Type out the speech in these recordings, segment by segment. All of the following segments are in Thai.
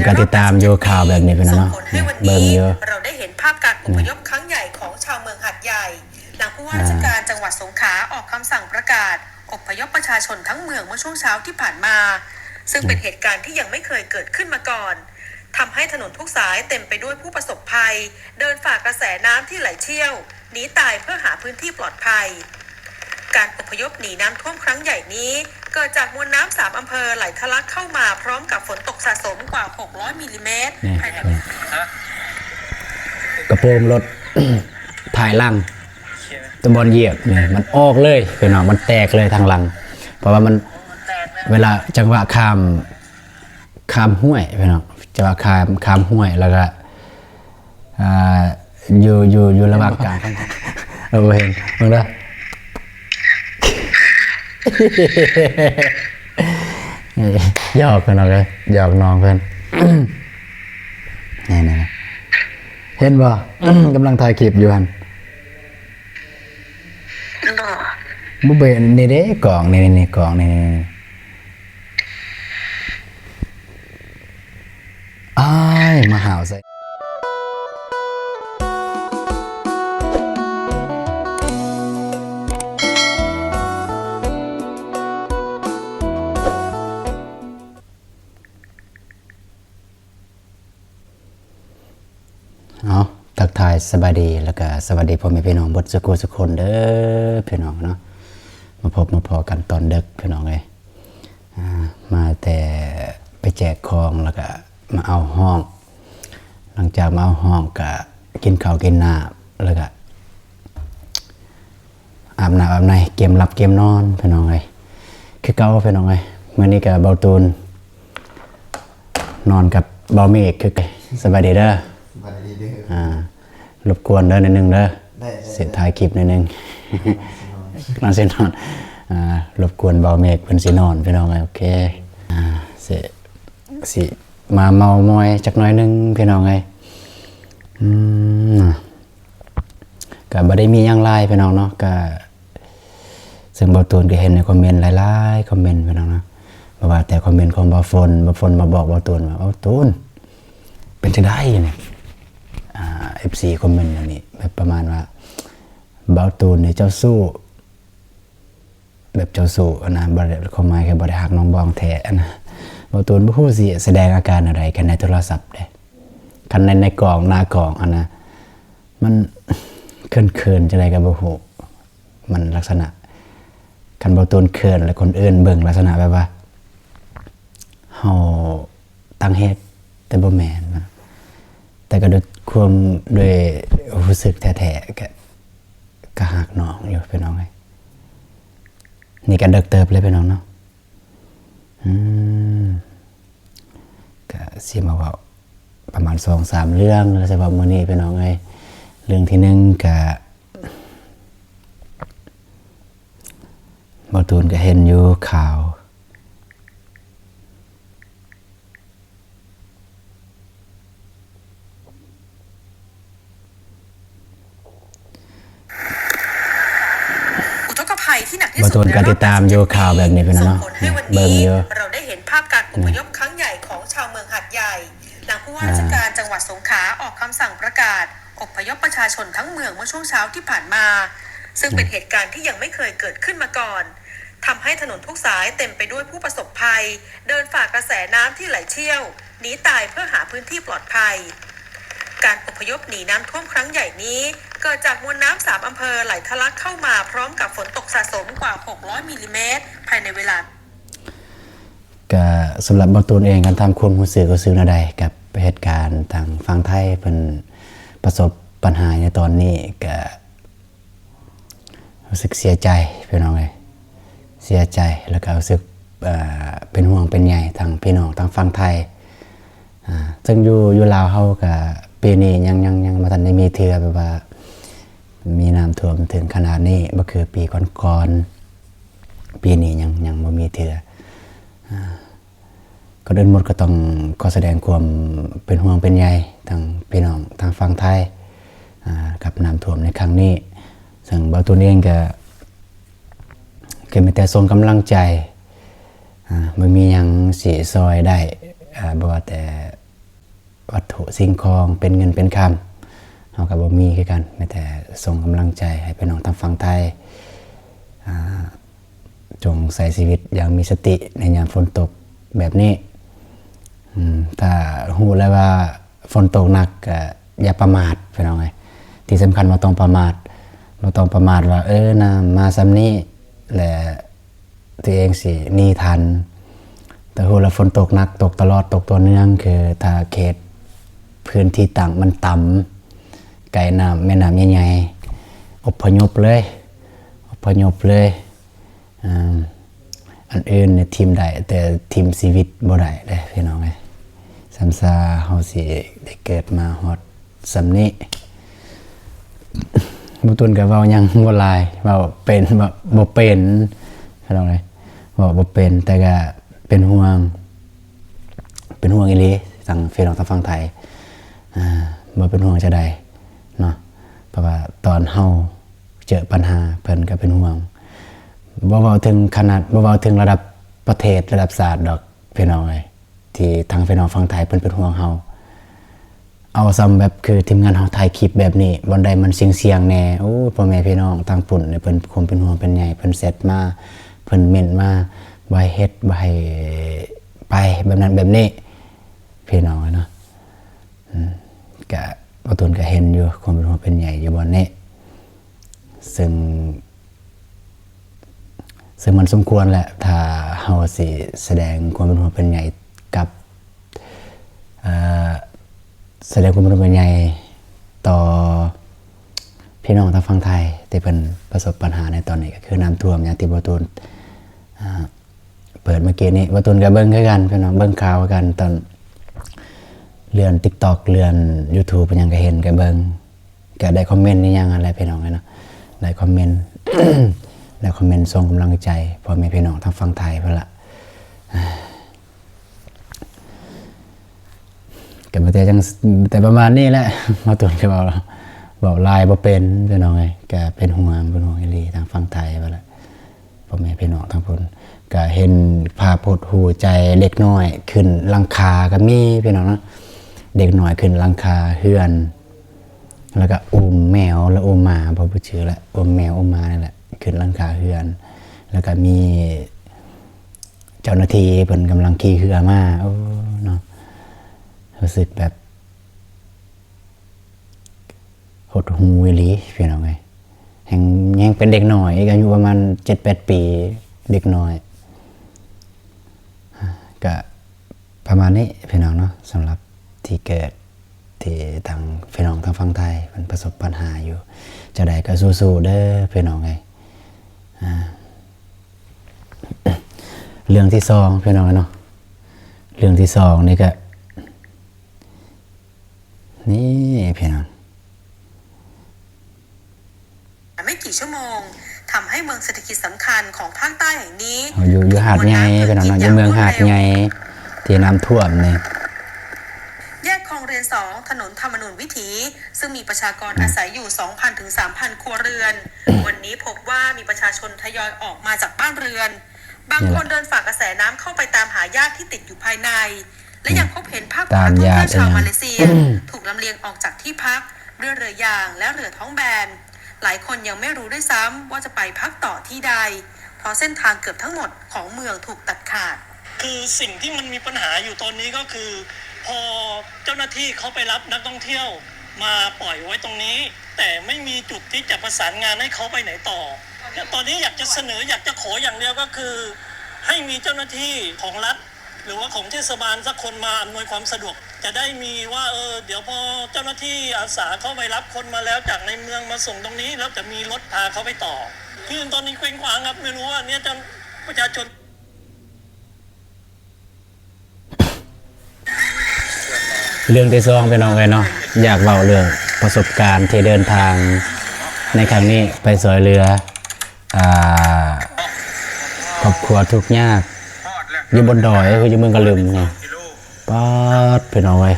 ก็ติดตามโยข่าวแบบนี้ไปนะเนาะเบิ่งเยอะเราได้เห็นภาพการอพยพครั้งใหญ่ของชาวเมืองหาดใหญ่หลังผู้ว่าราชการจังหวัดสงขลาออกคำสั่งประกาศอพยพประชาชนทั้งเมืองเมื่อช่วงเช้าที่ผ่านมาซึ่งเป็นเหตุการณ์ที่ยังไม่เคยเกิดขึ้นมาก่อนทำให้ถนนทุกสายเต็มไปด้วยผู้ประสบภัยเดินฝ่ากระแสน้ำที่ไหลเชี่ยวหนีตายเพื่อหาพื้นที่ปลอดภัยการอพยพหนีน้ำท่วมครั้งใหญ่นี้เกิดจากมวลน้ำ3 อำเภอไหลทะลักเข้ามาพร้อมกับฝนตกสะสมกว่า600 มิลลิเมตรภายในกระโปรงรถ ถ่ายลังตะบอลเหยียบเนี่ยมันออกเลยพี่น้องมันแตกเลยทางหลังเพราะว่ามันเวลาจังหวะข้ามห้วยพี่น้องจังหวะข้ามห้วยแล้วก็อยู่ระหว่างกลางเราเห็นมึงเด้อหยอกกันเอาเลยหยอกน้องเพื่อนนี่เห็นบ่กำลังถ่ายคลิปอยู่ฮันบุเบนนี่เด้กล่องนี่กล่องนี่อ้ายมาหาวใส่ทักทายสบายดีแล้วก็สวัสดีพ่อแม่พี่น้องบดสุขคนเด้อพี่น้องเนาะมาพอกันตอนดึกพี่น้องเลยมาแต่ไปแจกของแล้วก็มาเอาห้องหลังจากมาเอาห้องก็กินข้าวกินน้ำแล้วก็อาบน้ำอาบในเกมหลับเกมนอนพี่น้องเลยคือเก่าพี่น้องเลยเมื่อนี้กับเบาตูนนอนกับเบาเมฆคือสบายดีเด้อรบกวนเด้อนิดนึงเด้อเสร็จถ่ายคลิปนิดนึงนอนเสร็จนอนรบกวนเบาเมฆเพิ่นสินอนพี่น้องโอเคสิมาเมามอยจักหน่อยนึงพี่น้องก็บ่ได้มีหยังหลายพี่น้องเนาะก็ซึ่งเบาตูนก็เห็นในคอมเมนต์หลายๆคอมเมนต์พี่น้องเนาะบ่ว่าแต่คอมเมนต์ของเบาฝนมาบอกเบาตูนว่าเบาตูนเป็นจังได๋เนี่ยFC คอมเมนต์อย่างนี้แบบประมาณว่าเบาตูนเนี่ยเจ้าสู้แบบเจ้าสู้นะบ่ได้ความหมายแค่บ่ได้ฮักน้องบองแท้นะเบาตูนบ่ฮู้สิแสดงอาการอะไรกันในโทรศัพท์เด้คันในกล่องหน้ากล่องนะมันเขินๆจังได๋ก็บ่ฮู้มันลักษณะคันเบาตูนเขินแล้วคนอื่นเบิ่งลักษณะแบบว่าเฮาตั้งเฮ็ดแต่บ่แม่นนะแต่ก็ด้วยรู้สึกแท้ๆก็หักน้องอยู่พี่น้องนี่ก็เด็กเติบเลยพี่น้องเนาะก็สิมาเว้าประมาณ 2-3 เรื่องแล้วสิว่ามื้อนี้พี่น้องเรื่องที่1ก็บ่ตูนก็เห็นอยู่ข่าวบตูนก็ติดตามโยข่าวแบบนี้ไปนะเนาะเบิ่งเยอะเราได้เห็นภาพการอพยพครั้งใหญ่ของชาวเมืองหาดใหญ่หลังผู้ว่าราชการจังหวัดสงขลาออกคำสั่งประกาศอพยพประชาชนทั้งเมืองเมื่อช่วงเช้าที่ผ่านมาซึ่งเป็นเหตุการณ์ที่ยังไม่เคยเกิดขึ้นมาก่อนทำให้ถนนทุกสายเต็มไปด้วยผู้ประสบภัยเดินฝ่ากระแสน้ำที่ไหลเชี่ยวหนีตายเพื่อหาพื้นที่ปลอดภัยการอพยพหนีน้ำท่วมครั้งใหญ่นี้เกิดจากมวลน้ำ3 อำเภอไหลทะลักเข้ามาพร้อมกับฝนตกสะสมกว่า600 มิลลิเมตรภายในเวลาก็สำหรับเบาตูนเองการทำความรู้สึกก็ซื้อนาใดกับเหตุการณ์ทางฝั่งไทยเพิ่นประสบปัญหาในตอนนี้ก็รู้สึกเสียใจพี่น้องเสียใจแล้วก็รู้สึกเป็นห่วงเป็นใยทางพี่น้องทางฝั่งไทยซึ่งอยู่ลาวเฮาก็ปีนี้ยังบ่ทันได้มีเทื่อแบบว่ามีน้ำท่วมถึงขนาดนี้บ่คือปีก่อนๆปีนี้ยังบ่มีเทื่อก็เดินหมดก็ต้องขอแสดงความเป็นห่วงเป็นใยทางพี่น้องทางฝั่งไทยกับน้ำท่วมในครั้งนี้ซึ่งเบาตูนเองก็มีแต่ส่งกำลังใจบ่มีหยังสิซอยได้บ่ว่าแต่ วัตถุสิ่งของเป็นเงินเป็นคำเฮาก็บ่มีคือกันแม้แต่ส่งกำลังใจให้พี่น้องทางฝั่งไทยจงใช้ชีวิตอย่างมีสติในยามฝนตกแบบนี้ถ้าฮู้แล้วว่าฝนตกหนักก็อย่าประมาทพี่น้องเอ้ยที่สำคัญบ่ต้องประมาทว่าน้ำมาซ้ำนี้แหละตัวเองสิหนีทันแต่ฮู้แล้วฝนตกหนักตกตลอดตกต่อเนื่องคือถ้าเขตพื้นที่ต่างมันต่ำไกลน้ำแม่น้ำใหญ่ๆอพยพเลยอันอื่นเนี่ยทีมได้แต่ทีมชีวิตบ่ได้เด้พี่น้องเอ้ยซ้ำซาเฮาสิได้เกิดมาฮอดส่ำนี้บ่ตุนก็เว้าหยังบ่หลายเว้าเป็นบ่เป็นพี่น้องเอ้ยเว้าบ่เป็นแต่ก็เป็นห่วงอีหลีทางพี่น้องทางฝั่งไทยบ่เป็นห่วงจะใดเนาะเพราะว่าตอนเฮาเจอปัญหาเพิ่นก็เป็นห่วงบ่เว้าถึงขนาดบ่เว้าถึงระดับประเทศระดับชาติดอกพี่น้องเอ้ยที่ทางพี่น้องฝั่งไทยเพิ่นเป็นห่วงเฮาเอาซ้ำแบบคือทีมงานเฮาถ่ายคลิปแบบนี้บ่ได้มันเสียงๆแน่โอ้พ่อแม่พี่น้องทางปุ่นเนี่ยเพิ่นคงเป็นห่วงเป็นใยเพิ่นเซตมาเพิ่นเม้นมาบ่ให้เฮ็ดบ่ให้ไปแบบนั้นแบบนี้พี่น้องเนาะก็บ่ตุนก็เห็นอยู่ความเป็นห่วงเป็นใยอยู่บ่นี้ซึ่งมันสมควรแหละถ้าเฮาสิแสดงความเป็นห่วงเป็นใยกับแสดงความเป็นห่วงเป็นใยต่อพี่น้องทางฝั่งไทยที่เพิ่นประสบปัญหาในตอนนี้ก็คือน้ำท่วมอย่างที่บ่ตูนเปิดเมื่อกี้นี้บ่ตูนก็เบิ่งคือกันพี่น้องเบิ่งข่าวกันตอนเลื่อน TikTok เลื่อน YouTube เพิ่นยังก็เห็นก็เบิ่งก็ได้คอมเมนต์นี่ยังอะไรพี่น้องเนาะได้คอมเมนต์ แล้วคอมเมนต์ส่งกำลังใจพ่อแม่พี่น้องทางฝั่งไทยเพิ่นละก็บ่แต่ประมาณนี้แหละ มาตุนก็เว้าลายบ่เป็นพี่น้องเอ้ยก็เป็นห่วงอีหลีทางฝั่งไทยเพิ่นละพ่อแม่พี่น้องทางพุ่นก็เห็นภาพหดหู่ใจเด็กน้อยขึ้นหลังคาก็มีพี่น้องเนาะเด็กน้อยขึ้นหลังคาเฮือนแล้วก็อุ้มแมวแล้วอุ้มหมาบ่รู้ชื่อละอุ้มแมวอุ้มหมานี่แหละขึ้นหลังคาเฮือนแล้วก็มีเจ้าหน้าที่เพิ่นกำลังขี่เรือมาโอ้เนาะรู้สึกแบบหดหู่อีหลีพี่น้องเอ้ยยังเป็นเด็กน้อยอายุประมาณ 7-8 ปีเด็กน้อยก็ประมาณนี้พี่น้องเนาะสำหรับที่เกิดที่ทางพี่น้องทางฝั่งไทยมันประสบปัญหาอยู่จะได้ก็สู้ๆเด้อพี่น้องเอ้ยเรื่องที่2พี่น้องเนาะเรื่องที่2นี่ก็นี่พี่น้องไม่กี่ชั่วโมงทำให้เมืองเศรษฐกิจสำคัญของภาคใต้แห่งนี้อยู่หาดใหญ่พี่น้องอยู่เมืองหาดใหญ่ที่น้ำท่วมนี่แยกคลองเรียน2ถนนธรรมนูญวิถีซึ่งมีประชากรอาศัยอยู่ 2,000 ถึง 3,000 ครัวเรือนวันนี้พบว่ามีประชาชนทยอยออกมาจากบ้านเรือนบางคนเดินฝ่ากระแสน้ำเข้าไปตามหาญาติที่ติดอยู่ภายในและยังพบเห็นภาพของนักท่องเที่ยวชาวมาเลเซียถูกลำเลียงออกจากที่พักด้วยเรือยางและเรือท้องแบนหลายคนยังไม่รู้ด้วยซ้ำว่าจะไปพักต่อที่ใดเพราะเส้นทางเกือบทั้งหมดของเมืองถูกตัดขาดคือสิ่งที่มันมีปัญหาอยู่ตอนนี้ก็คือพอเจ้าหน้าที่เขาไปรับนักท่องเที่ยวมาปล่อยไว้ตรงนี้แต่ไม่มีจุดที่จะประสานงานให้เขาไปไหนต่อตอนนี้อยากจะเสนออยากจะขออย่างเดียวก็คือให้มีเจ้าหน้าที่ของรัฐหรือว่าของเทศบาลสักคนมาอำนวยความสะดวกจะได้มีว่าเดี๋ยวพอเจ้าหน้าที่อาสาเข้าไปรับคนมาแล้วจากในเมืองมาส่งตรงนี้แล้วจะมีรถพาเขาไปต่อคือตอนนี้เคว้งคว้างครับไม่รู้ว่าเนี่ยจะประชาชนเรื่องที่2พี่น้องเอ้ยเนาะอยากเว้าเรื่องประสบการณ์ที่เดินทางในครั้งนี้ไปสอยเรือครอบครัวทุกข์ยากอยู่บนดอยคืออยู่เมืองกะลึมนี่ป๊อดพี่น้องเอ้ย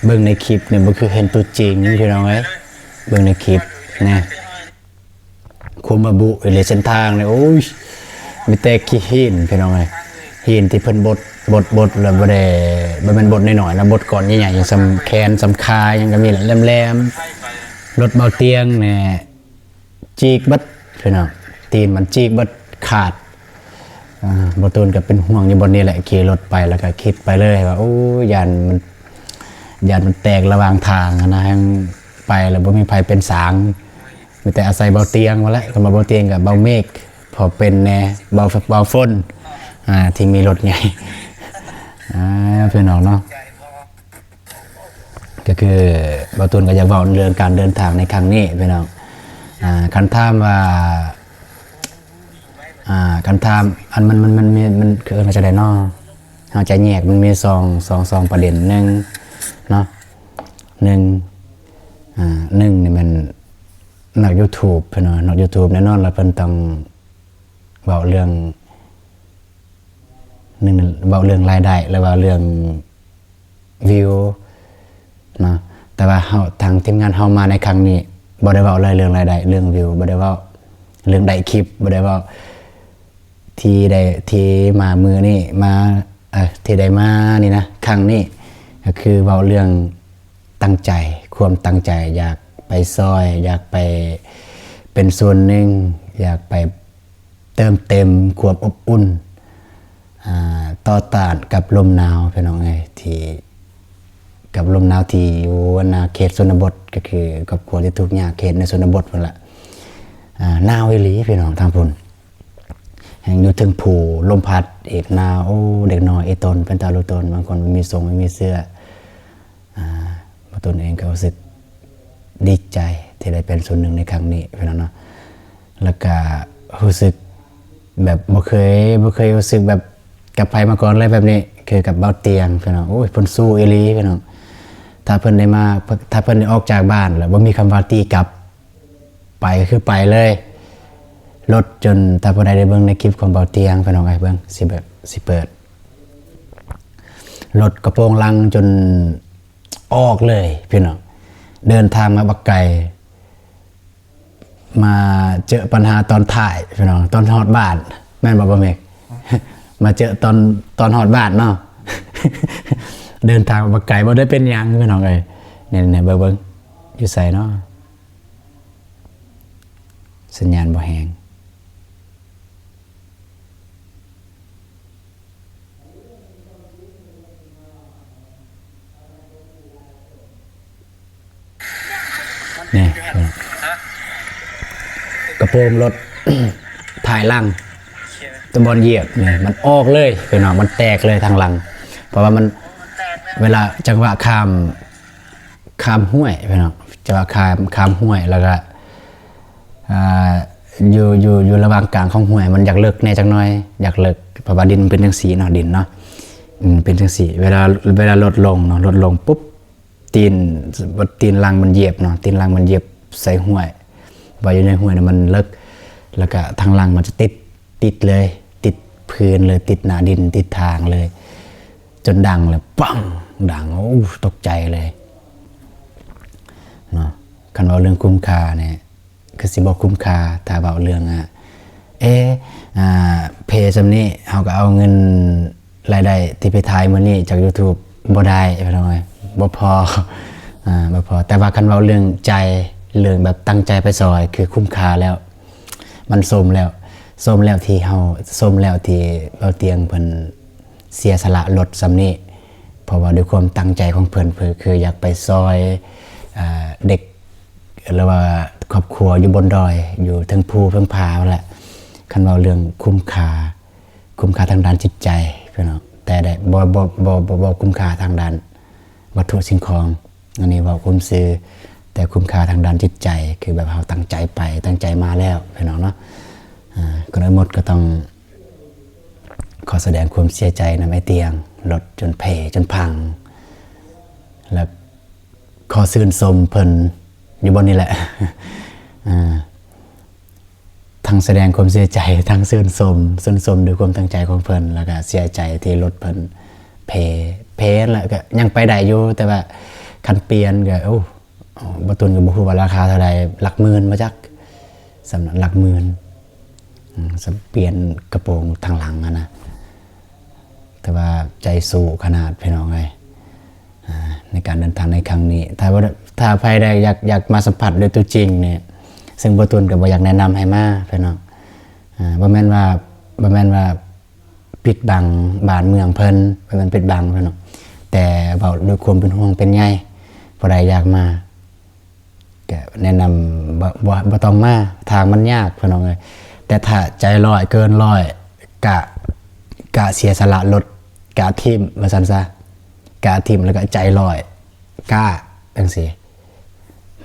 เบิ่งในคลิปเนี่ยบ่คือเห็นตัวจริงพี่น้องเอ้ยเบิ่งในคลิปนะคุมาบุเลยเส้นทางเนี่ยโอ้ยมีแต่ขี้หินพี่น้องเอ้ยหินที่เพิ่นบด บทแล้วบ่ได้บ่แม่นบทน้อยๆนะบทก่อนใหญ่ๆอย่างสำแคนสำคายังก็มีแหลมๆรถเบาเตียงเนี่ยจีกบัดพี่น้องตีนมันจีกบัดขาดบ่ตูนก็เป็นห่วงอยู่บนนี้แหละขี่รถไปแล้วก็คิดไปเลยว่าโอ้ยันมันแตกระหว่างทางนะให้ไปแล้วบ่มีไผเป็นสางมีแต่อาศัยเบาเตียงมาแล้วก็มาเบาเตียงกับเบาเมฆพอเป็นแน่เบาฝนที่มีรถใหญ่พี่น้องเนาะก็คือเบาตูนก็จะเว้าเรื่องการเดินทางในครั้งนี้พี่น้องคันถามว่าการถามอันมันมีมันคือมันจะได้เนาะเฮาจะแยกมันมีสองประเด็นหนึ่งเนาะหนึ่งนี่มันนัก YouTube พี่น้องนัก YouTube แน่นอนแล้วเพิ่นต้องเว้าเรื่องหนึ่งเว้าเรื่องรายได้แล้วเว้าเรื่องวิวเนาะแต่ว่าเฮาทางทีมงานเฮามาในครั้งนี้บ่ได้เว้าเรื่องรายได้เรื่องวิวบ่ได้เว้าเรื่องได้คลิปบ่ได้เว้าที่มามือนี่มาที่ได้มานี่นะครั้งนี้ก็คือเว้าเรื่องตั้งใจความตั้งใจอยากไปซอยอยากไปเป็นส่วนหนึ่งอยากไปเติมเต็มความอบอุ่นต่อต้านกับลมหนาวพี่น้องที่กับลมหนาวที่อยู่ในเขตชนบทก็คือครอบครัวที่ทุกข์ยากเขตในชนบทนั่นแหละหนาวอีหลีพี่น้องทางพุ่นแห่งอยู่ถึงผูลมพัดอีกหนาวโอ้เด็กน้อยอีตนเป็นตาลูตนบางคนไม่มีทรงไม่มีเสื้อมาตนเองก็รู้สึกดีใจที่ได้เป็นส่วนหนึ่งในครั้งนี้พี่น้องเนาะแล้วก็รู้สึกแบบบ่เคยรู้สึกแบบกับไผมาก่อนเลยแบบนี้คือกับเบาเตียงพี่น้องโอ้ยเพิ่นสู้อีหลีพี่น้องถ้าเพิ่นได้ออกจากบ้านแล้วบ่มีคำว่าตีกลับไปก็คือไปเลยรถจนถ้าผู้ใดได้เบิ่งในคลิปของเบาเตียงพี่น้องเบิ่งสิเปิดรถกระโปรงลังจนออกเลยพี่น้องเดินทางมาบักไก่มาเจอปัญหาตอนถ่ายพี่น้องตอนฮอดบ้านแม่นบ่เมกมาเจอตอนฮอดบ้านเนาะ เดินทางมาบักไก่บ่ได้เป็นหยังพี่น้องเนี่ยเบิ่งอยู่ไสเนาะสัญญาณบ่แฮงนี่กระโปรงรถ ถ่ายหลังตะบอลเหยียบนี่มันออกเลยพี่น้องมันแตกเลยทางหลังเพราะว่ามันเวลาจังหวะข้ามห้วยพี่น้องจังหวะข้ามห้วยแล้วก็อยู่ระหว่างกลางของห้วยมันอยากเลิกแน่จังน้อยอยากเลิกเพราะว่าดินเป็นจังสีเนาะดินเนาะเป็นจังสีเวลาลดลงเนาะลดลงปุ๊บตีนลังมันเหยียบเนาะตีนลังมันเหยียบใส่ห้วยว่าอยู่ในห้วยเนี่ยมันเลิกแล้วก็ทางลังมันจะติดเลยติดพื้นเลยติดหน้าดินติดทางเลยจนดังเลยปังดังโอ้ตกใจเลยเนาะคันว่าเรื่องคุ้มค่าเนี่ยคือสิบอกคุ้มค่าถ้าว่าเรื่องเพจำนี้เฮาก็เอาเงินรายได้ที่ไปถ่ายมื้อนี้จาก YouTube บ่ได้พี่น้องบ่พอแต่ว่าคันเว้าเรื่องใจเรื่องแบบตั้งใจไปซอยคือคุ้มค่าแล้วมันสมแล้วที่เฮาสมแล้วที่เราเตียงเพิ่นเสียสละลดซำนี้เพราะว่าด้วยความตั้งใจของเพิ่นคืออยากไปซอยเด็กหรือว่าครอบครัวอยู่บนดอยอยู่ทั้งภูเพิ่งพาแหละคันเว้าเรื่องคุ้มค่าทางด้านจิตใจพี่น้องแต่ได้บ่คุ้มค่าทางด้านวัตถุสิ่งของอันนี้ว่าคุ้มซื้อแต่คุ้มค่าทางด้านจิตใจคือแบบเราตั้งใจไปตั้งใจมาแล้วพี่น้องเนาะก็เลยหมดก็ต้องขอแสดงความเสียใจนำไอ้เตียงรถจนเพจนพังแล้วขอชื่นชมเพิ่นอยู่บนนี้แหละทั้งแสดงความเสียใจทั้งชื่นชมด้วยความตั้งใจของเพิ่นแล้วก็เสียใจที่รถเพิ่นเพแล้วก็ยังไปได้อยู่แต่ว่าคันเปลี่ยนก็บ่ตุนก็บ่ฮู้ว่าราคาเท่าใดหลักหมื่นมาจักสำหรับหลักหมื่นสำเปลี่ยนกระโปรงทางหลังนะ แต่ว่าใจสู้ขนาดพี่น้องเลยในการเดินทางในครั้งนี้ถ้าใครได้อยากมาสัมผัสด้วยตัวจริงเนี่ยซึ่งบ่ตูนก็บ่อยากแนะนำให้มาพี่น้องบ่แม่นว่าปิดบังบ้านเมืองเพิ่นบ่แม่นปิดบังพี่น้องแต่เว้าด้วยความเป็นห่วงเป็นใยผู้ใดอยากมาก็แนะนำบ่ต้องมาทางมันยากพี่น้องเอ้ยแต่ถ้าใจร้อยเกินร้อยกะเสียสละลดกะทิ่มว่าซั่นซะกะทิ่มแล้วก็ใจร้อยกล้าจังซี่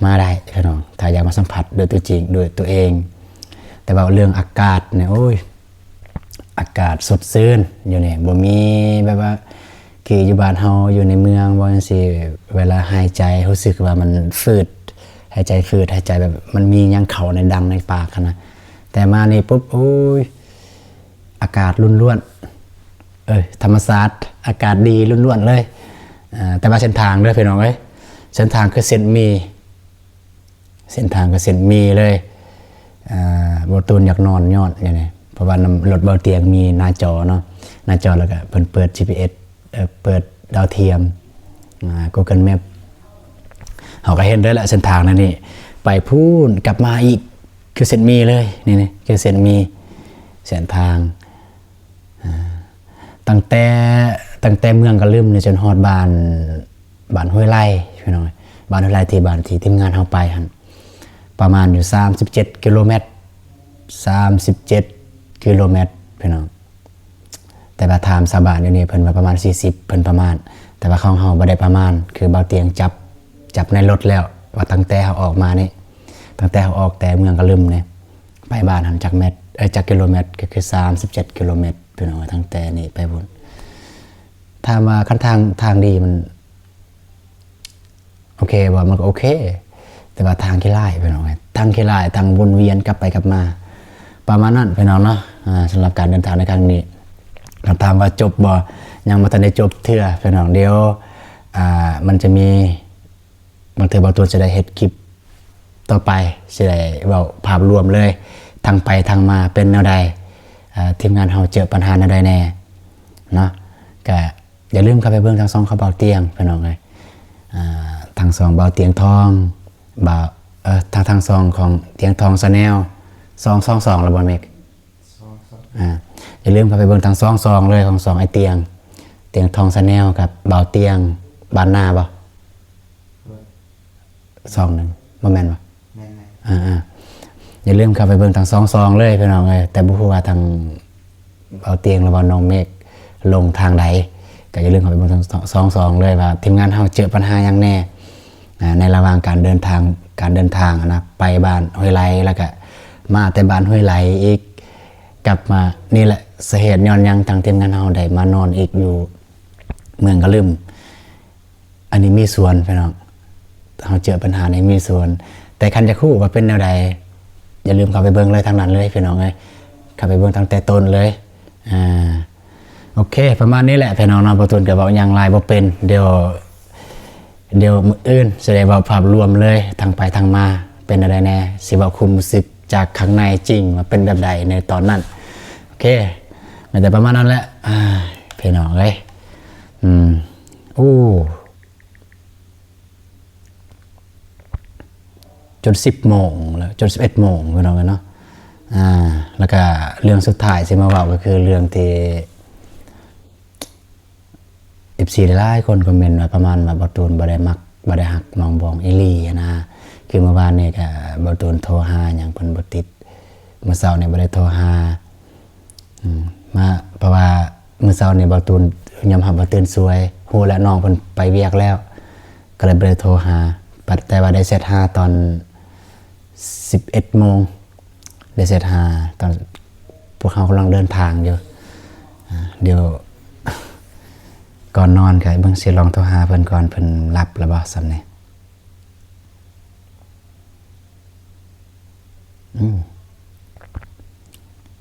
มาได้พี่น้องถ้าอยากมาสัมผัสด้วยตัวจริงด้วยตัวเองแต่ว่าเรื่องอากาศเนี่ยโอ้ยอากาศสดชื่นอยู่นี่บ่มีแบบว่าคืออยู่บ้านเฮาอยู่ในเมืองว่าจังซี่เวลาหายใจรู้สึกว่ามันฝืดหายใจฝืดหายใจแบบมันมีหยังเข้าในดังในปากนะแต่มานี่ปุ๊บโอ้ยอากาศล้วนๆธรรมชาติอากาศดีล้วนๆเลยแต่ว่าเส้นทางเด้อพี่น้องเอ้ยเส้นทางคือเส้นมีเลยบ่ตูนอยากนอนยอดอย่างนี้เพราะว่ารถเบาเตียงมีหน้าจอเนาะหน้าจอแล้วก็เพิ่นเปิด GPS เปิดดาวเทียมGoogle Map เฮาก็เห็นได้แหละเส้นทางนั่นนี่ไปพูนกลับมาอีกคือเส้นมีเลยนี่คือเส้นมีเส้นทางตั้งแต่เมืองกะลืมเนี่ยจนฮอดบ้านห้วยไร่พี่น้องบ้านห้วยไร่ที่ทีมงานเฮาไปหั่นประมาณอยู่37กิโลเมตรพี่น้องแต่ว่าถามชาวบ้านอยู่นี่เพิ่นว่าประมาณ40เพิ่นประมาณแต่ว่าของเฮาบ่ได้ประมาณคือเบาเตียงจับในรถแล้วว่าตั้งแต่เฮาออกมานี่ตั้งแต่เฮาออกแต่เมืองกะลืมเนี่ยไปบ้านหันจากกิโลเมตรก็คือ37กิโลเมตรพี่น้องตั้งแต่นี่ไปพุ่นถ้ามาคันทางดีมันโอเคบ่มันก็โอเคแต่ว่าทางขี้ร้ายพี่น้องทางขี้ร้ายทางวนเวียนกลับไปกลับมาประมาณนั้นพี่น้องเนาะสำหรับการเดินทางในครั้งนี้ถามว่าจบบ่ยังบ่ทันได้จบเทื่อพี่น้องเดี๋ยวมันจะมีบางเทื่อบางตัวจะได้เฮ็ดคลิปต่อไปสิได้เว้าภาพรวมเลยทางไปทางมาเป็นแนวใดทีมงานเฮาเจอปัญหาแนวใดแน่เนาะก็อย่าลืมเข้าไปเบิ่งทางช่องเขาเบาเตียงพี่น้องเอ้ยทางช่องเบาเตียงทองทางซองของเตียงทองชาแนล222ระบบเมกอย่าลืมเข้าไปเบิ่งทางซองเลยของ2ไอเตียงทองชาแนลกับเบาเตียงบ้านนาบ่21บ่แม่นบ่อย่าลืมเข้าไปเบิ่งทาง22เลยพี่น้องเอ้ยแต่บ่ฮู้ว่าทางเบาเตียงหรือว่าน้องเมกลงทางใดก็อย่าลืมเข้าไปเบิ่งทาง22เลยว่าทีมงานเฮาเจอปัญหาหยังแน่ในระหว่างการเดินทางนะไปบ้านห้วยไร่แล้วก็มาแต่บ้านห้วยไร่อีกกลับมานี่แหละสาเหตุย้อนยังทางทีมงานเฮาได้มานอนอีกอยู่เมืองกะลืมอันนี้มีส่วนพี่น้องเฮาเจอปัญหาในมีส่วนแต่คันจะคู่ว่าเป็นแนวใดอย่าลืมเข้าไปเบิ่งเลยทางนั้นเลยพี่น้องเอ้ยเข้าไปเบิ่งตั้งแต่ต้นเลยโอเคประมาณนี้แหละพี่น้องเนาะบ่ตูนก็เว้าหยังหลายบ่เป็นเดี๋ยวมื้ออื่นสิได้เว้าภาพรวมเลยทางไปทางมาเป็นอะไรแน่สิเว้าความรู้สึกจากข้างในจริงว่าเป็นแบบใดในตอนนั้นโอเคมันแต่ประมาณนั้นแหละพี่น้องเอ้ยจน10โมงแล้วจน11โมงพี่น้องเนาะแล้วก็เรื่องสุดท้ายสิมาเว้าก็คือเรื่องที่14หลายคนคอมเมนต์ว่าประมาณว่าบ่ตูนบ่ได้มักบ่ได้ฮักน้องบองอีหลีนะคือเมื่อวานนี่ก็บ่ตูนโทรหาหยังเพิ่นบ่ติดเมื่อเช้านี่บ่ได้โทรหามาเพราะว่ามื้อเช้านี่บ่ตูนยอมรับว่าตื่นสวยฮู้แล้วน้องเพิ่นไปเวียกแล้วก็เลยบ่ได้โทรหาแต่ว่าได้เซตหาตอน11โมงได้เซตหาตอนพวกเขากำลังเดินทางอยู่เดี๋ยวก่อนนอนก็เบิ่งสิลองโทรหาเพิ่นก่อนเพิ่นรับแล้วบ่ซั่นนี่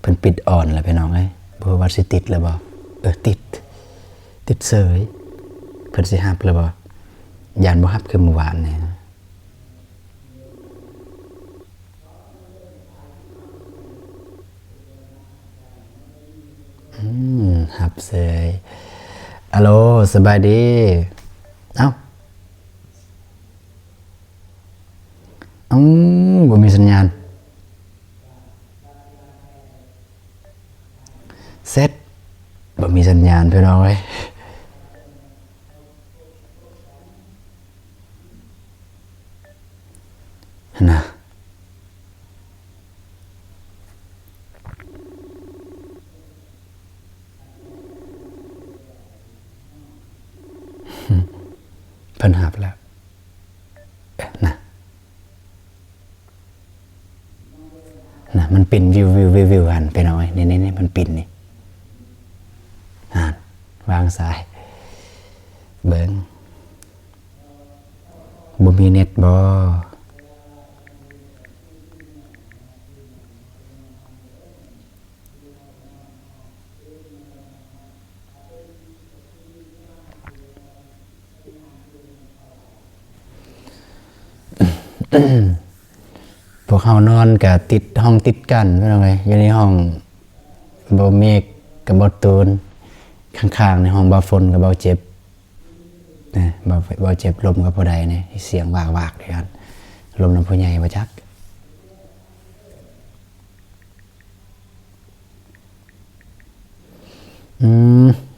เพิ่นปิดอ่อนแล้วพี่น้องเอ้ยบ่ว่าสิติดแล้วบ่ติดเสยเพิ่นสิรับแล้วบ่ย่านบ่รับคือเมื่อวานนี่รับเสย ฮัลโหลสบายดีเอ้าบ่มีสัญญาณเซ็ตบ่มีสัญญาณพี่น้องเอ้ยนะเพิ่นหับแล้วนะมันปิ่นวิวหันไปหน่อยนี่มันปิ่นนี่วางสายเบิ่งบ่มีเน็ตบ่พวกเขานอนกับติดห้องติดกันเป็นไงอยู่ในห้องบ่เมฆกับบ่ตูนข้างๆในห้องบ่ฝนกับบ่เจ็บนะบ่เจ็บลมกับผู้ใดนี่เสียงวากๆด้วยกันลมน้ำผู้ใหญ่บ่จัก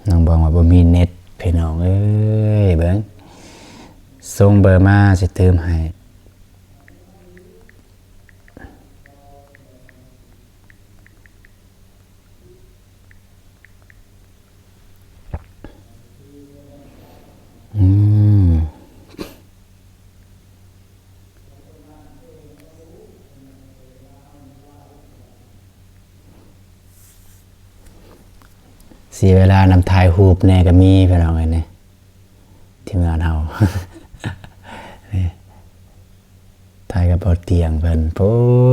น้องบอกว่าบ่มีเน็ตพี่น้องเอ้ยเบิ่งส่งเบอร์มาสิเติมให้เสียเวลานำถ่ายรูปแน่ก็มีพี่น้องเอ้ยนี่ทีมงานเฮา นี่ถ่ายกับบนเตียงเพิ่นพู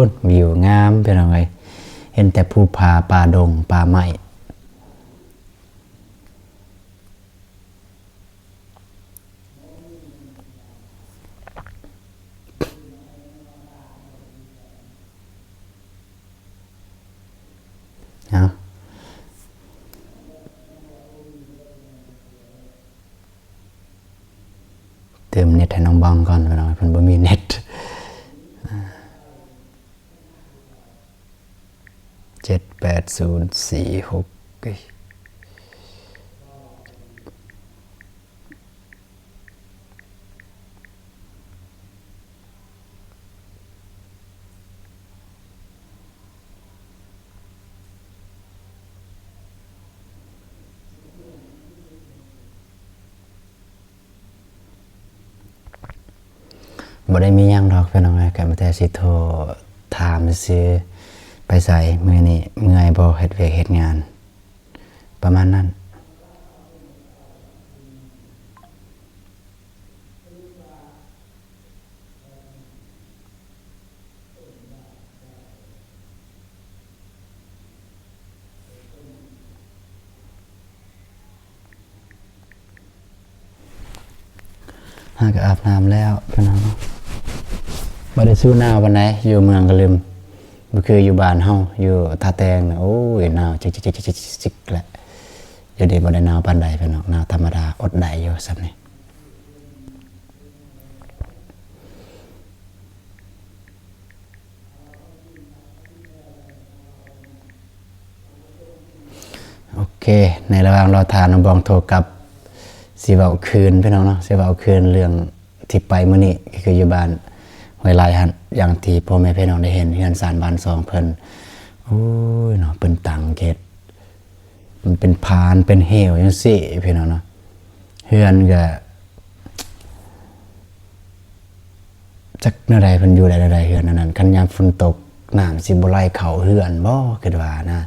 ดวิวงามพี่น้องเอ้ยเห็นแต่ภูผาป่าดงป่าไม้เนาะเติมเน็ตให้น้องบองก่อนพี่น้องเพิ่นบ่มีเน็ต78046บ่ได้มีหยังดอกพี่น้องเอ้ยก็มาแต่สิโทรถามซื่อไปใส่มื้อนี้เมื่อยบ่เฮ็ดเวียกเฮ็ดงานประมาณนั้นก็อาบน้ำแล้วพี่น้องบ่ได้สู้หนาวปานใดอยู่เมืองก็ลืมบ่คืออยู่บ้านเฮาอยู่ท่าแตงโอ้ยหนาวจิกๆๆๆแหละอยู่นี่บ่ได้หนาวปานใดพี่น้องหนาวธรรมดาอดได้อยู่ซั่นนี่โอเคในระหว่างรอทานน้องบองโทรกลับสิเว้าคืนพี่น้องเนาะสิเว้าคืนเรื่องที่ไปมื้อนี้ก็คืออยู่บ้านห้วยลายหั่นอย่างที่พ่อแม่พี่น้องได้เห็นเฮือนศาลบ้านซองเพิ่นโอ้ยเนาะเพิ่นตั้งเขตมันเป็นพานเป็นเหวจังซี่พี่น้องเนาะเฮือนก็จักแนวใดเพิ่นอยู่ใดๆเฮือนนั้นคันยามฝนตกน้ำสิบ่ไหลเข้าเฮือนบ่คิดว่านะ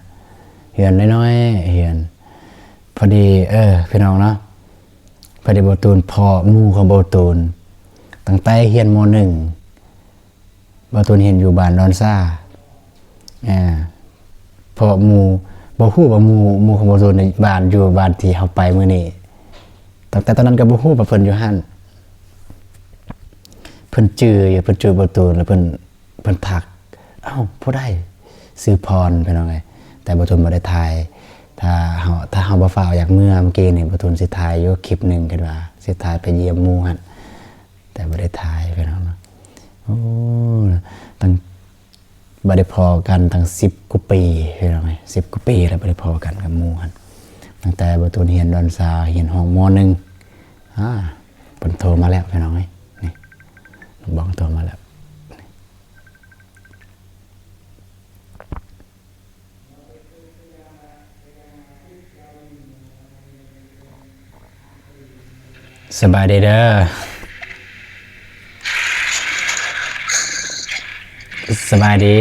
เฮือนน้อยๆเฮือนพอดีพี่น้องเนาะพอดีบ่ตูนพ่อหมู่ของบ่ตูนตั้งแต่เรียนม.1บ่ตูนเห็นอยู่บ้านดอนซ่าพ่อหมู่บ่ฮู้ว่าหมู่ของบ่ตูนในบ้านอยู่บ้านที่เฮาไปมื้อนี้ตั้งแต่ตอนนั้นก็บ่ฮู้ว่าเพิ่นอยู่หั่นเพิ่นจื้อบ่ตูนแล้วเพิ่นทักผู้ใดชื่อพรพี่น้องเอ้ยแต่บ่ตูนบ่ได้ถ่าย ถ้าเฮาบ่ฟ้าวอยากเมื่อกี้นี่บ่ทุนสิถ่ายอยู่คลิปหนึงคิดว่าสิถ่ายไปเยี่ยมหมู่หั่นแต่บ่ได้ถ่ายพี่น้องเนาะโอ้ตั้งบ่ได้พอกันตั้ง10กว่าปีพี่น้อง10กว่าปีแล้วบ่ได้พอกันกับหมู่หั่นตั้งแต่บ่ทุนเรียนดอนซาเรียนห้องม .1 เพิ่นโทรมาแล้วพี่น้องนี่น้องบองโทรมาแล้วสบายดีเด้อสบายดี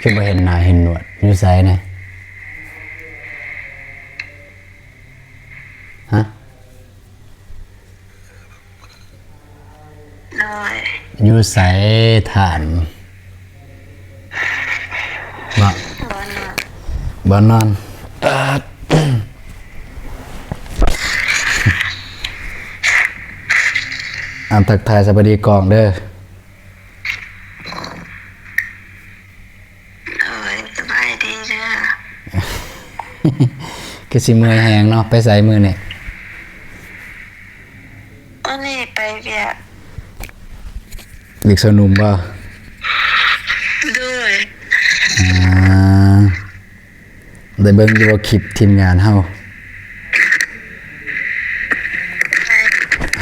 คือบ่เห็นหน้าเห็นหนวดอยู่ไสนะฮะอยู่ไสฐานบ่นอนทักทายสวัสดีกองเด้อสบายดีเด้อ คือสิเมื่อยแหงเนาะไปใส่มือนี่ วันนี้ไปเวียก เด็กสนุมบ่ ด้วย ได้เบิ่งอยู่บ่คลิปทีมงานเฮา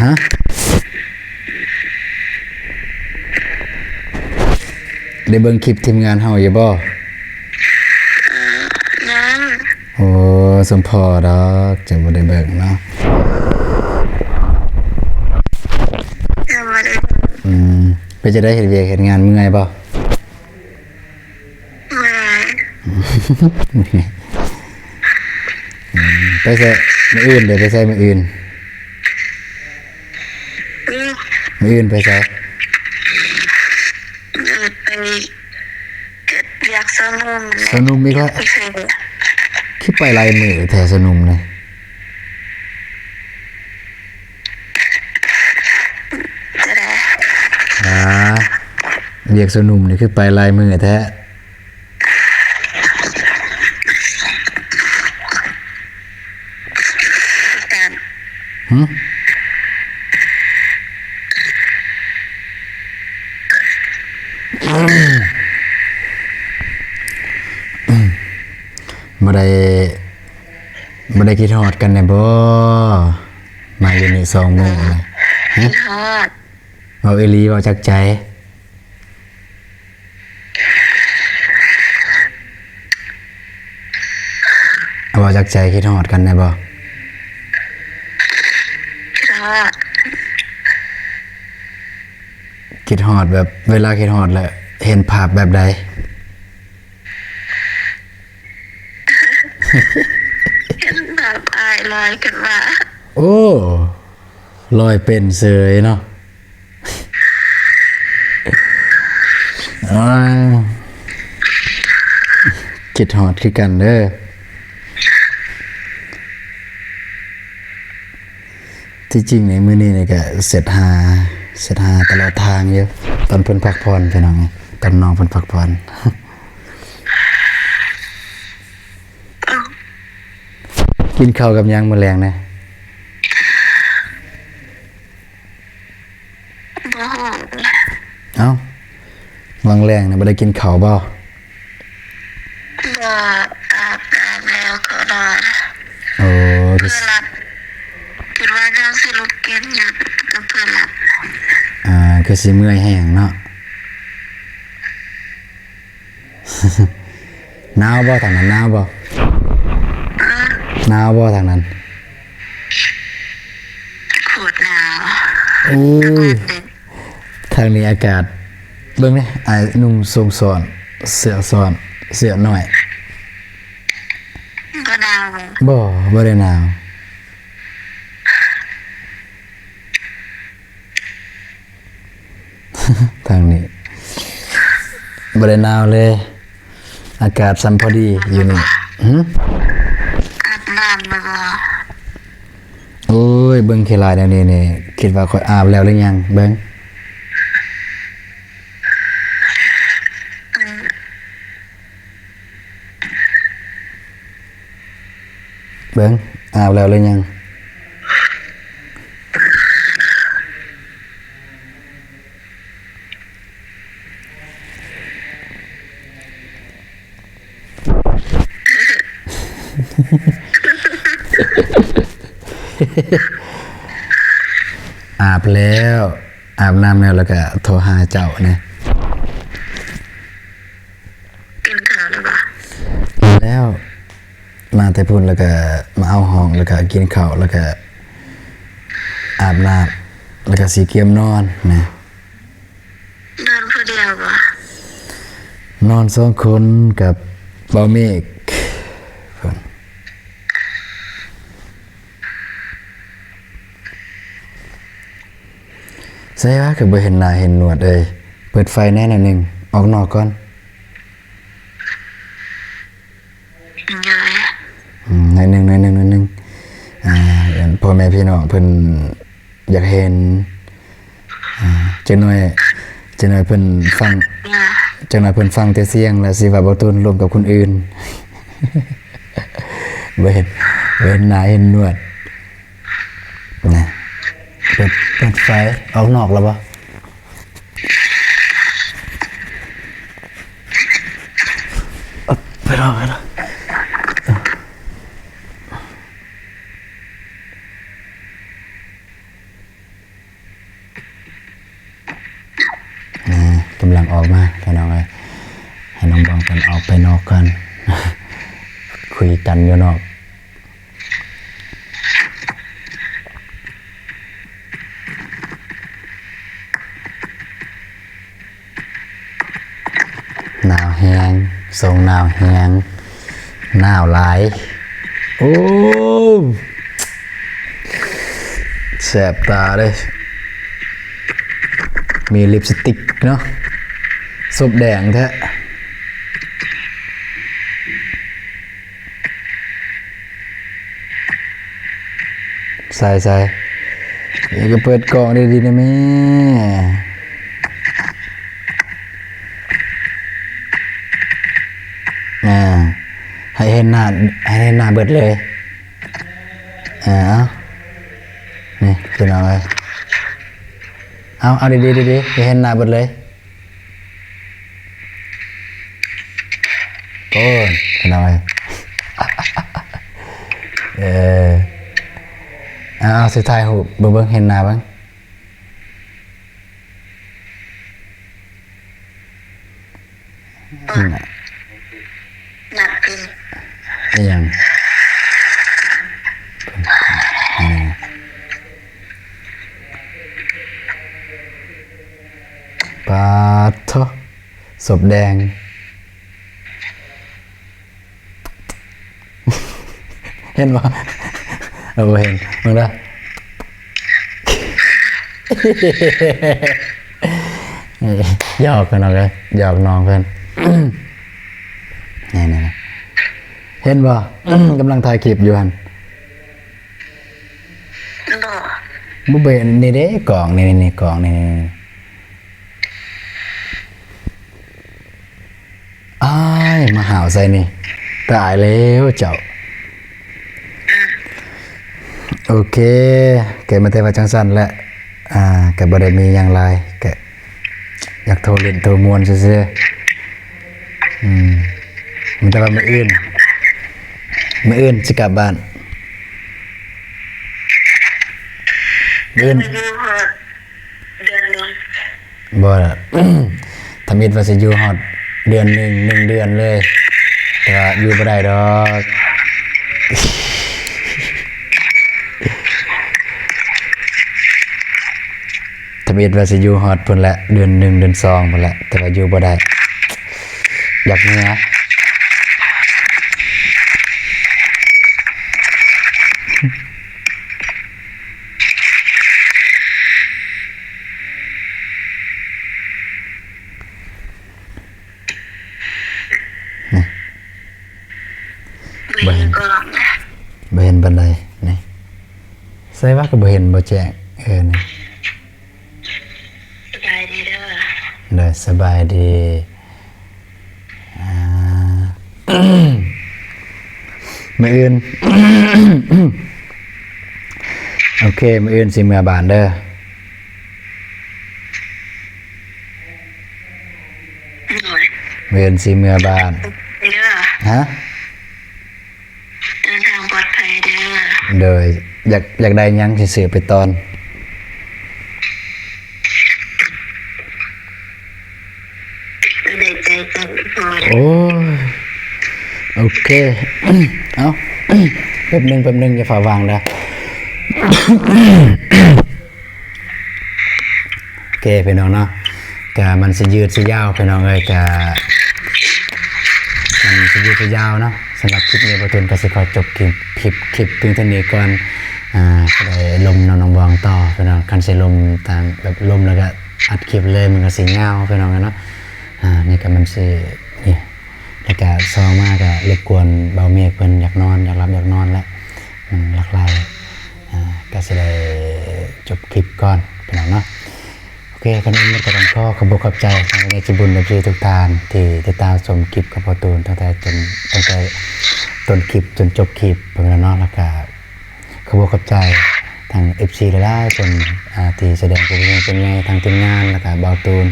ฮะได้เบิ่งคลิปทีมงานเฮาอยู่บ่ นั้น โอ้สมพอดอกจะบ่ได้เบิ่งเนาะ ยังไม่ได้ ไปจะได้เฮ็ดเวียกเฮ็ดงานเมื่อยบ่ มา ไปใส่มื้ออื่นเด้อไปใส่มื้ออื่นไปใส่ เดินไปเก็บเวียกสนุม สนุมมีก็ ไม่เคย คือไปลายมือแท้สนุมเลย จะได้ เรียกสนุมนี่คือไปลายมือแท้ การ หึบ่ได้คิดฮอดกันแน่บ่มาอยู่นี่2มื้อเลยฮะ ทอด เว้าอีหลีเว้าจากใจเว้าจากใจคิดฮอดกันแน่บ่ ทอด คิดฮอดแบบเวลาคิดฮอดแล้วเห็นภาพแบบใด เห็นแบบอายลอยกันว่า โอ้ลอยเป็นเสยเนาะอ้าวคิดฮอดคือกันเด้อที่จริงในมื้อนี้นี่ก็เสร็จหาตลอดทางอยู่ตอนเพิ่นพักผ่อนพี่น้องตอนน้องเพิ่นพักผ่อนกินข้าวกับหยังมื้อแลงนะ บ่ห้อง เอ้าวังแรงนะบ่ได้กินข้าวบ่ บ่อาบน้ำแล้วก็นอน โอ้ เพื่อหลับคิดว่ายังสิลุกกินอยู่กับเพื่อหลับ คือสิเมื่อยแห้งเนาะ หนาวบ่ทางนั้นหนาวบ่หนาวบ่ทางนั้น ขวดหนาว โอ้ยทางนี้อากาศเบิ่งนี่อ้ายนุ่งทรงซ้อนเสื้อซ้อนเสื้อน้อย ก็หนาว บ่ได้หนาว ทางนี้บ่ได้หนาวเลย อากาศสัมพอดีอยู่นี่หึ อาบน้ำมาบ่ โอ้ยเบิ่งขี้ลายแนวนี้นี่คิดว่าค่อยอาบแล้วหรือยังเบิ่ง เบิ่งอาบแล้วหรือยังอาบแล้วอาบน้ำแล้วก็โทรหาเจ้าเนี่ย กินข้าวแล้วบ่ แล้วมาแต่พุ่นแล้วก็มาเอาห้องแล้วก็กินข้าวแล้วก็อาบน้ำแล้วก็สีเกียมนอนนะ นอนผู้เดียวบ่ นอน2คนกับเบาเมฆเพิ่นใช่ว่าคือบ่เห็นหน้าเห็นหนวดเลยเปิดไฟแน่หน่อยหนึงออกนอกก่อน ยาย หน่อยหนึงเห็นพ่อแม่พี่น้องเพิ่นอยากเห็นจังหน่อยเพิ่นฟัง ยาย จังหน่อยเพิ่นฟังแต่เสียงแล้วสิว่าบ่ตูนรวมกับคนอื่น บ่เห็นหน้าเห็นหนวดนะเปิดไฟออกนอกแล้วบ่ไปรอกำลังออกมาพี่น้องเอ้ยให้น้องบองกันออกไปนอกกัน คุยกันอยู่นอกหนาวแฮงทรงหนาวแฮงหนาวหลายโอ้แสบตาเลยมีลิปสติกเนาะซบแดงแท้ใส่เดี๋ยวก็เปิดกล่องดีๆนะแม่ให้เห็นหน้าเบิดเลยเอานี่คือเอาไว้เอาดีให้เห็นหน้าเบิดเลยโอ้ยคือเอาไว้เอาสุดท้ายหูเบิ่งเห็นหน้าบ้างหนักกิน นี่ยังปาทอศพแดง เห็นป่ะเห็นมึงได้ หยอกกันเอาเลยหยอกน้องเพื่อน นี่เห็นป่ะ กำลังถ่ายคลิปอยู่หัน บ่ บุเบนนี่เด้กล่องนี่กล่องนี่อ้ายมาหาวใส่นี่ตายแล้วเจ้าโอเคแกมาเทว่าจังสันแหละแกบ่ได้มีอย่างไรแกอยากโทรเล่นโทรมวนซื่อๆมันแต่ว่ามื้ออื่นสิกลับบ้านมื้ออื่น ไม่ดูฮอดเดือนหนึง บ่ล่ะ ทำอิดว่าสิอยู่ฮอดเดือนหนึ่งเดือนเลยแต่ว่าอยู่บ่ได้ดอกทำอิดว่าสิอยู่ฮอดพุ่นแหละเดือน1เดือน2พุ่นแหละแต่ว่าอยู่บ่ได้อยากเมื่อบ่เห็นกล่องนะ บ่เห็นบันไดนี่ใส่ว่าก็บ่เห็นบ่แจ้งนี่ สบายดีเด้อ ได้สบายดี มื้ออื่น โอเคมื้ออื่นสิเมื่อบ้านเด้อ หน่อย มื้ออื่นสิเมื่อบ้าน เด้อ ฮะ เดินทางปลอดภัยเด้อ โดยอยากได้หยังสิซื้อไปตอน ได้ใจกันพอ โอ้ยโอเค เอา แป๊บหนึงอย่าฝ่าวางนะ โอเคพี่น้องเนาะกะมันสิยืดสิยาวพี่น้องเอ้ยกะมันสิยืดสิยาวเนาะสำหรับคลิปนี้บ่ตูนก็สิขอจบคลิปเพียงเท่านี้ก่อนก็ได้ลมน้องบองต่อพี่น้องคันสิลมทางแบบลมแล้วก็อัดคลิปเลยมันก็สิยาวพี่น้องเนาะนี่ก็มันสินี่แล้วก็ซองมากก็รบกวนเบาเมียเพิ่นอยากนอนอยากหลับอยากนอนแล้วมันหลักไหลก็สิได้จบคลิปก่อนพี่น้องเนาะโอเคกันนี้มันก็ต้องขอบใจทางในจิบุญและทุกท่านที่ติดตามชมคลิปกับพ่อตูนตั้งแต่ต้นคลิปจนจบคลิปพี่น้องเนาะแล้วก็ขอบใจทาง FC หลายๆคนที่แสดงความเป็นไงทางทีมงานแล้วก็เบาตูน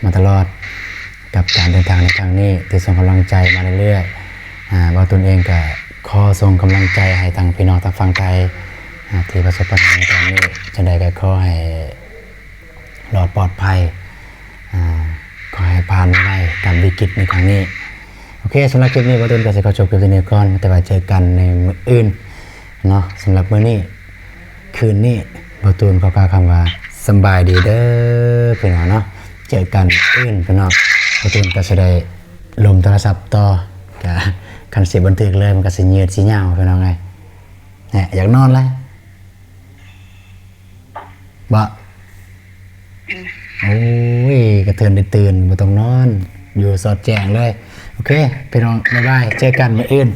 มาตลอดกับการเดินทางในครั้งนี้ที่ส่งกำลังใจมาเรื่อยๆเบาตูนเองก็ขอส่งกำลังใจให้ทางพี่น้องทางฝั่งไทยที่ประสบปัญหาในตอนนี้จะได้ก็ขอให้รอดปลอดภัยขอให้ผ่านได้กับวิกฤตในครั้งนี้โอเคสำหรับคลิปนี้ประตูนก็จะขอจบคลิปนี้ก่อนแต่ว่าเจอกันในมื้ออื่นเนาะสำหรับมื้อนี้คืนนี้ประตูนขอกล่าวคำว่าสำบายดีเด้อพี่น้องเนาะเจอกันอื่นพี่น้องประตูนก็จะได้ลมโทรศัพท์ต่อกับคันเสียบันทึกเลยมันก็สิยืดสิยาวพี่น้องไงเนี่ยอยากนอนเลยบ่โอ้ยกระเทือนได้ตื่นบ่ต้องนอนอยู่สอดแจ้งเลยโอเคพี่น้องบ๊ายบายเจอกันมื้ออื่น